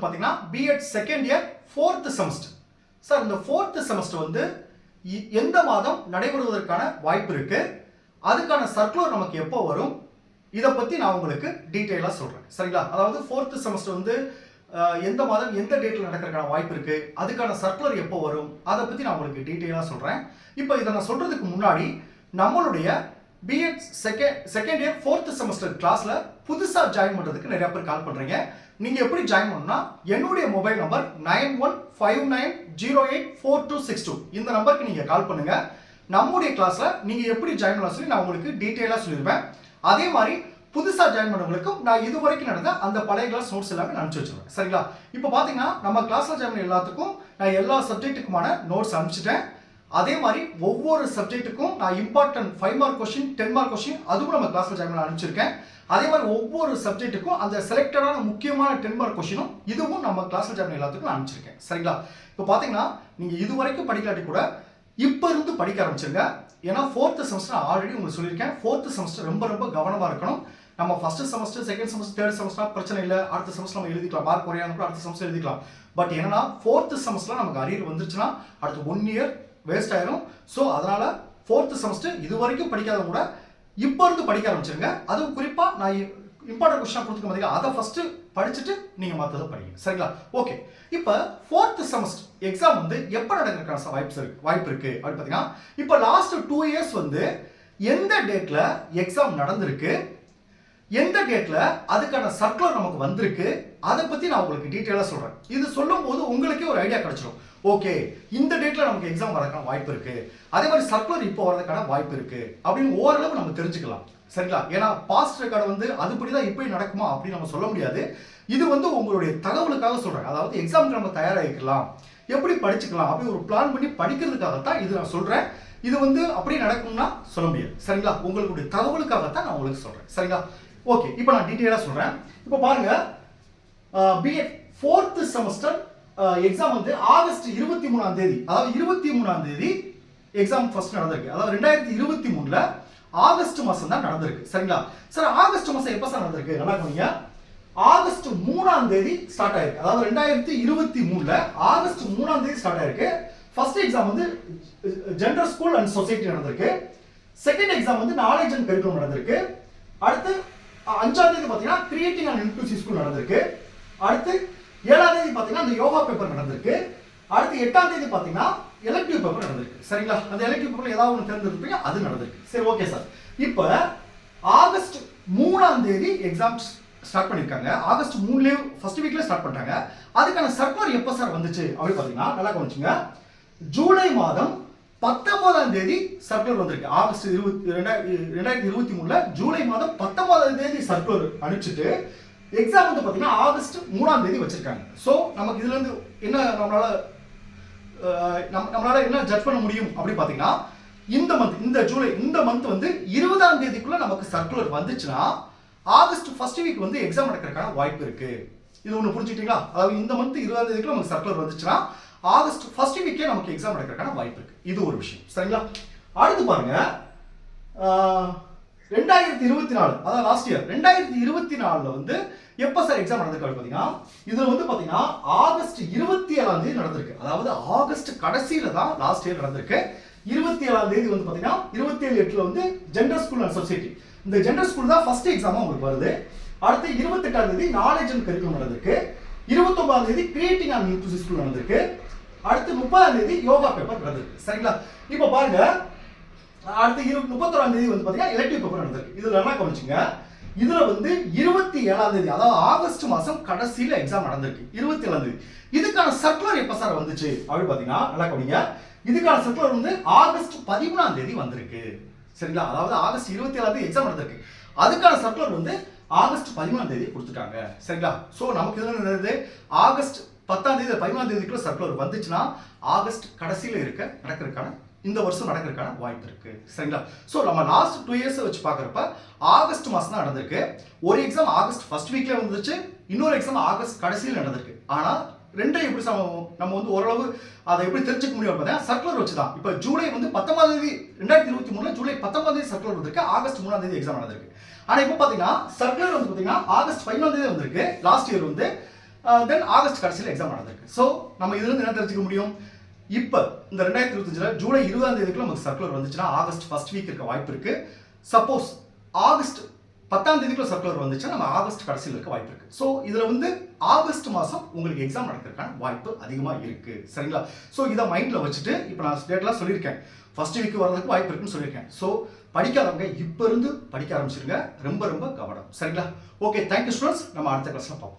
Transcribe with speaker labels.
Speaker 1: பார்த்தீங்கன்னா BEd second year fourth semester. Sir இந்த fourth semester வந்து எந்த மாதம் நடைபெறுவதற்கான வாய்ப்பு இருக்கு, அதுக்கான சர்க்குலர் நமக்கு எப்போ வரும், இதை பற்றி நான் உங்களுக்கு டீட்டெயிலாக சொல்கிறேன். சரிங்களா? அதாவது ஃபோர்த் செமஸ்டர் வந்து எந்த மாதம் எந்த டேட்டில் நடக்கிறதுக்கான வாய்ப்பு இருக்கு, அதுக்கான சர்க்குலர் எப்போ வரும், அதை பற்றி நான் உங்களுக்கு டீட்டெயிலாக சொல்கிறேன். இப்போ இதை நான் சொல்கிறதுக்கு முன்னாடி நம்மளுடைய BEd second year fourth semester கிளாஸில் புதுசாக ஜாயின் பண்ணுறதுக்கு நிறைய பேர் கால் பண்ணுறீங்க. நீங்கள் எப்படி ஜாயின் பண்ணணும்னா என்னுடைய மொபைல் நம்பர் 9159084262 இந்த நம்பருக்கு நீங்கள் கால் பண்ணுங்கள். நம்முடைய கிளாஸில் நீங்கள் எப்படி ஜாயின் பண்ணலாம் சொல்லி நான் உங்களுக்கு டீட்டெயிலாக சொல்லிடுவேன். அதே மாதிரி புதுசாக ஜாயின் பண்ணவங்களுக்கும் நான் இது வரைக்கும் நடந்த அந்த பழைய கிளாஸ் நோட்ஸ் எல்லாமே நான் அனுப்பிச்சி வச்சுருவேன். சரிங்களா? இப்போ பார்த்தீங்கன்னா நம்ம கிளாஸில் ஜாயின் பண்ண எல்லாத்துக்கும் நான் எல்லா சப்ஜெக்ட்டுக்குமான நோட்ஸ் அனுப்பிச்சிட்டேன். அதே மாதிரி ஒவ்வொரு சப்ஜெக்ட்டுக்கும் நான் important 5 mark question 10 mark question அதுவும் நம்ம கிளாஸில் ஜாயின் பண்ண அனுப்பிச்சிருக்கேன். அதே மாதிரி ஒவ்வொரு சப்ஜெக்ட்டுக்கும் அந்த செலக்டடான முக்கியமான 10 மார்க் கொஸ்டினும் இதுவும் நம்ம கிளாஸில் ஜாயின் பண்ண எல்லாத்துக்கும் நான் அனுப்பிச்சிருக்கேன். சரிங்களா? இப்போ பார்த்தீங்கன்னா நீங்கள் இது வரைக்கும் படிக்காட்டி கூட இப்போ இருந்து படிக்க ஆரம்பிச்சிருங்க. ஏன்னா ஃபோர்த் செமஸ்டர் ஆல்ரெடி உங்களுக்கு சொல்லியிருக்கேன். ஃபோர்த் செமஸ்டர் ரொம்ப ரொம்ப கவனமாக இருக்கணும். நம்ம first semester, second semester, third semester பிரச்சனை இல்லை, அடுத்த செமஸ்டர் நம்ம எழுதிக்கலாம், மார்க் குறையாம கூட அடுத்த செமஸ்டர் எழுதிக்கலாம். பட் என்னன்னா ஃபோர்த் செமஸ்டர் நமக்கு அரியர் வந்துருச்சுன்னா அடுத்து 1 இயர் வேஸ்ட் ஆயிரும். ஸோ அதனால ஃபோர்த் செமஸ்டர் இது வரைக்கும் படிக்காதவங்க கூட இப்போ இருந்து படிக்க ஆரம்பிச்சிருங்க. அதுவும் குறிப்பாக நான் இம்பார்ட்டன்ட் கொஸ்டின் கொடுத்துக்க மாதிரி அதை ஃபர்ஸ்ட் படிச்சுட்டு நீங்க மற்றதை படிங்க. சரிங்களா? ஓகே. இப்போ ஃபோர்த் செமஸ்டர் எக்ஸாம் வந்து எப்போ நடக்கிறதுக்கான வாய்ப்பு இருக்கு அப்படின்னு பார்த்தீங்கன்னா இப்போ லாஸ்ட் 2 இயர்ஸ் வந்து எந்த டேட்ல எக்ஸாம் நடந்திருக்கு, எந்த டேட்ல அதுக்கான சர்க்குலர் நமக்கு வந்திருக்கு, அதை பத்தி நான் உங்களுக்கு டீட்டெயிலாக சொல்றேன். இது சொல்லும் போது உங்களுக்கே ஒரு ஐடியா கிடைச்சிடும். ஓகே, இந்த டேட்ல நமக்கு எக்ஸாம் வரதுக்கான வாய்ப்பு இருக்கு, அதே மாதிரி சர்க்குலர் இப்போ வரதுக்கான வாய்ப்பு இருக்கு அப்படின்னு ஓரளவு நம்ம தெரிஞ்சுக்கலாம். சரிங்களா? ஏன்னா பாஸ்ட் ரெக்கார்டு வந்து அதுபடிதான் இப்படி நடக்குமா அப்படின்னு நம்ம சொல்ல முடியாது. இது வந்து உங்களுடைய தகவலுக்காக சொல்றேன். அதாவது எக்ஸாமுக்கு நம்ம தயாராகிக்கலாம், எப்படி படிச்சுக்கலாம் அப்படி ஒரு பிளான் பண்ணி படிக்கிறதுக்காகத்தான் இது நான் சொல்றேன். இது வந்து அப்படி நடக்கும்னா சொல்ல முடியாது. சரிங்களா? உங்களுடைய தகவலுக்காகத்தான் நான் உங்களுக்கு சொல்றேன். சரிங்களா? ஓகே, இப்போ நான் டீட்டெயிலாக சொல்றேன். இப்போ பாருங்க, பிஎட் ஃபோர்த் செமஸ்டர் எக்ஸாம் வந்து ஆகஸ்ட் 23ஆம் தேதி, அதாவது 23ஆம் தேதி எக்ஸாம் ஃபர்ஸ்ட் நடந்திருக்கு. அதாவது 2023ல ஆகஸ்ட் மாசம் தான் நடந்திருக்கு. சரிங்களா? சார் ஆகஸ்ட் மாசம் எப்போ சார் நடந்திருக்கு? நல்லா பண்ணுங்க. ஆகஸ்ட் 3ஆம் தேதி ஸ்டார்ட் ஆயிருக்கு. அதாவது 2023ல ஆகஸ்ட் 3ஆம் தேதி ஸ்டார்ட் ஆயிருக்கு. ஃபர்ஸ்ட் எக்ஸாம் வந்து ஜெனரல் ஸ்கூல் அண்ட் சொசைட்டி நடந்திருக்கு. செகண்ட் எக்ஸாம் வந்து நாலேஜ் அண்ட் கரிக்குலம் நடந்திருக்கு. அடுத்து 5ஆம் தேதி பார்த்தீங்கன்னா கிரியேட்டிங் அண்ட் இன்க்ளூசிவ் ஸ்கூல் நடந்திருக்கு. அடுத்து 7ஆம் தேதி பார்த்தீங்கன்னா அந்த யோகா பேப்பர் நடந்திருக்கு. அடுத்து 8ஆம் தேதி பார்த்தீங்கன்னா எலக்டிவ் பேப்பர் நடந்திருக்கு. சரிங்களா? அந்த எலக்டிவ் பேப்பர் ஏதாவது ஒன்று தேர்ந்தெடுப்பீங்க, அது நடந்திருக்கு. சரி, ஓகே சார். இப்போ ஆகஸ்ட் 3ஆம் தேதி எக்ஸாம்ஸ் ஸ்டார்ட் பண்ணியிருக்காங்க. ஆகஸ்ட் 3லேயே ஃபர்ஸ்ட் வீக்ல ஸ்டார்ட் பண்ணிட்டாங்க. அதுக்கான சர்க்குலர் எப்போ சார் வந்துச்சு அப்படின்னு பார்த்தீங்கன்னா நல்லா கவனிச்சுங்க. ஜூலை மாதம் 19ஆம் தேதி சர்க்குலர் வந்திருக்கு. ஆகஸ்ட் 2023ல ஜூலை மாதம் 19ஆம் தேதி சர்க்குலர் அனுப்பிச்சிட்டு எக்ஸாம் வந்து பார்த்தீங்கன்னா ஆகஸ்ட் 3ஆம் தேதி வச்சிருக்காங்க. ஸோ நமக்கு இதுல இருந்து என்ன நம்மளால என்ன ஜட்ஜ் பண்ண முடியும் அப்படின்னு பார்த்தீங்கன்னா இந்த ஜூலை இந்த மந்த் வந்து 20ஆம் தேதிக்குள்ள நமக்கு சர்க்குலர் வந்துச்சுன்னா ஆகஸ்ட் ஃபர்ஸ்ட் வீக் வந்து எக்ஸாம் நடக்கிறதுக்கான வாய்ப்பு இருக்கு. இது ஒன்று புரிஞ்சுக்கிட்டீங்களா? அதாவது இந்த மந்த் 20ஆம் தேதிக்குள்ள நமக்கு சர்க்குலர் வந்துச்சுன்னா ஆகஸ்ட் ஃபர்ஸ்ட் வீக்கே நமக்கு எக்ஸாம் நடக்கிறதுக்கான வாய்ப்பு இருக்கு. இது ஒரு விஷயம். சரிங்களா? அடுத்து பாருங்க, 2024 அதாவது லாஸ்ட் இயர் 2024ல வந்து எப்போ சார் எக்ஸாம் நடந்திருக்கு பார்த்தீங்கன்னா இதுல வந்து பார்த்தீங்கன்னா ஆகஸ்ட் 27ஆம் தேதி நடந்திருக்கு. அதாவது ஆகஸ்ட் கடைசியில தான் லாஸ்ட் இயர் நடந்திருக்கு. 27ஆம் தேதி வந்து பார்த்தீங்கன்னா 27/8ல வந்து ஜெனரல் ஸ்கூல் அண்ட் சொசைட்டி, இந்த ஜெனரல் ஸ்கூல் தான் ஃபர்ஸ்ட் எக்ஸாமா உங்களுக்கு வருது. அடுத்து 28ஆம் தேதி நாலேஜ் அண்ட் கரிக்குலம் நடந்திருக்கு. 29ஆம் தேதி கிரியேட்டிங் அண்ட் இன்க்ளூசிவ் ஸ்கூல் நடந்திருக்கு. அடுத்து 30ஆம் தேதி யோகா பேப்பர் நடந்திருக்கு. சரிங்களா? இப்போ பாருங்க, அடுத்து 31ஆம் தேதி வந்து பாத்தீங்கன்னா எலக்டிவ் பேப்பர் நடந்திருக்கு. இதுல என்ன கவனிச்சுங்க, இதுல வந்து 27ஆம் தேதி அதாவது ஆகஸ்ட் மாசம் கடைசியில எக்ஸாம் நடந்திருக்கு. 27ஆம் தேதி இதுக்கான சர்க்குலர் எப்ப சார் வந்துச்சு அப்படின்னு பாத்தீங்கன்னா நல்லா கவனிங்க. இதுக்கான சர்க்குலர் வந்து ஆகஸ்ட் 13ஆம் தேதி வந்திருக்கு. சரிங்களா? அதாவது ஆகஸ்ட் 27ஆம் தேதி எக்ஸாம் நடந்திருக்கு. அதுக்கான சர்க்குலர் வந்து ஆகஸ்ட் 13ஆம் தேதி கொடுத்துட்டாங்க. சரிங்களா? சோ நமக்கு இதுல என்னது, ஆகஸ்ட் 10ஆம் தேதி 13ஆம் தேதிக்குள்ள சர்க்குலர் வந்துச்சுன்னா ஆகஸ்ட் கடைசியில நடக்கிறதுக்கான இந்த வருஷம் நடக்கிறதுக்கான வாய்ப்பு இருக்கு. சரிங்களா? சோ நம்ம லாஸ்ட் 2 இயர்ஸ் வச்சு பார்க்கறப்ப ஆகஸ்ட் மாசம் தான் நடந்திருக்கு. ஒரு எக்ஸாம் ஆகஸ்ட் ஃபர்ஸ்ட் வீக்ல வந்துச்சு, இன்னொரு எக்ஸாம் ஆகஸ்ட் கடைசியில் நடந்திருக்கு. ஆனா ரெண்டையும் எப்படி நம்ம வந்து ஓரளவு அதை எப்படி தெரிஞ்சுக்க முடியும் பார்த்தா சர்க்குலர் வச்சு தான். இப்போ ஜூலை வந்து 19ஆம் தேதி 2023ல ஜூலை 19ஆம் தேதி சர்க்குலர் வந்திருக்கு. ஆகஸ்ட் 3ஆம் தேதி எக்ஸாம் நடந்திருக்கு. ஆனா இப்போ பாத்தீங்கன்னா சர்க்குலர் வந்து பாத்தீங்கன்னா ஆகஸ்ட் 15ஆம் தேதி வந்திருக்கு. லாஸ்ட் இயர் வந்து தென் ஆகஸ்ட் கடைசியில் எக்ஸாம் நடந்திருக்கு. ஸோ நம்ம இதுலேருந்து என்ன தெரிஞ்சுக்க முடியும், இப்போ இந்த 2025 ஜூலை 20ஆம் தேதிக்குள்ள நமக்கு சர்க்குலர் வந்துச்சுன்னா ஆகஸ்ட் ஃபர்ஸ்ட் வீக் இருக்க வாய்ப்பு இருக்கு. சப்போஸ் ஆகஸ்ட் 10ஆம் தேதிக்குள்ள சர்க்குலர் வந்துச்சுன்னா நம்ம ஆகஸ்ட் கடைசியில் இருக்க வாய்ப்பு இருக்கு. ஸோ இதுல வந்து ஆகஸ்ட் மாதம் உங்களுக்கு எக்ஸாம் நடக்கிறதுக்கான வாய்ப்பு அதிகமாக இருக்கு. சரிங்களா? ஸோ இதை மைண்டில் வச்சுட்டு இப்போ நான் டேட்லாம் சொல்லியிருக்கேன், ஃபர்ஸ்ட் வீக் வரதுக்கு வாய்ப்பு இருக்குன்னு சொல்லியிருக்கேன். ஸோ படிக்காதவங்க இப்போ இருந்து படிக்க ஆரம்பிச்சிருங்க. ரொம்ப ரொம்ப கவனம். சரிங்களா? Okay, thank you students. நம்ம அடுத்த கிளாஸ்ல பார்ப்போம்.